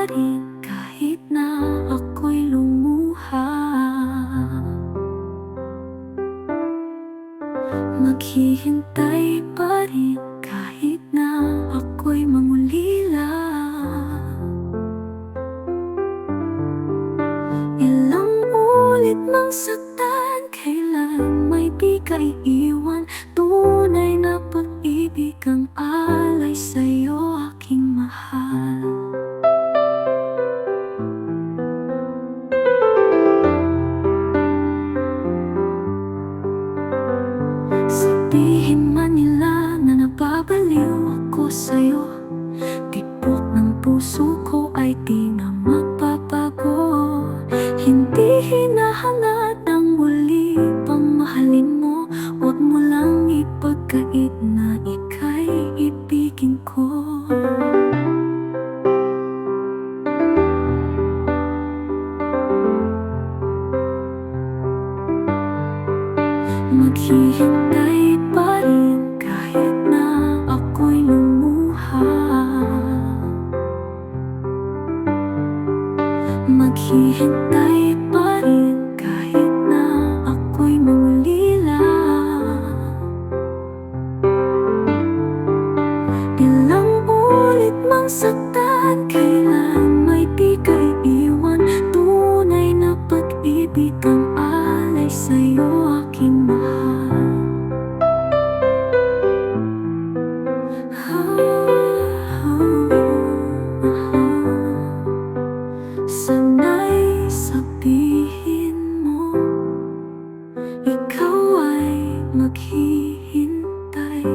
pa rin kahit na ako'y lumuha. Maghihintay pa rin kahit na ako'y mangulila. Ilang ulit mang saktan, kailan may di ka iiwan. Tunay na pag-ibig ang alay sa'yo, aking mahal. Sabihin man nila na nababaliw ako sa'yo, tibok ng puso ko ay di na magbabago. Hindi hinahangat ang muli pang mahalin mo. Huwag mo lang ipagkait na ika'y ibigin ko. Maghihintay pa rin kahit na ako'y lumuha. Maghihintay pa rin kahit na ako'y mangulila. Ilang ulit mang saktan, kailan may di ka iiwan. Tunay na pag-ibig ang alay sa'yo, aking mahal. Sana'y sabihin mo, ikaw ay maghihintay.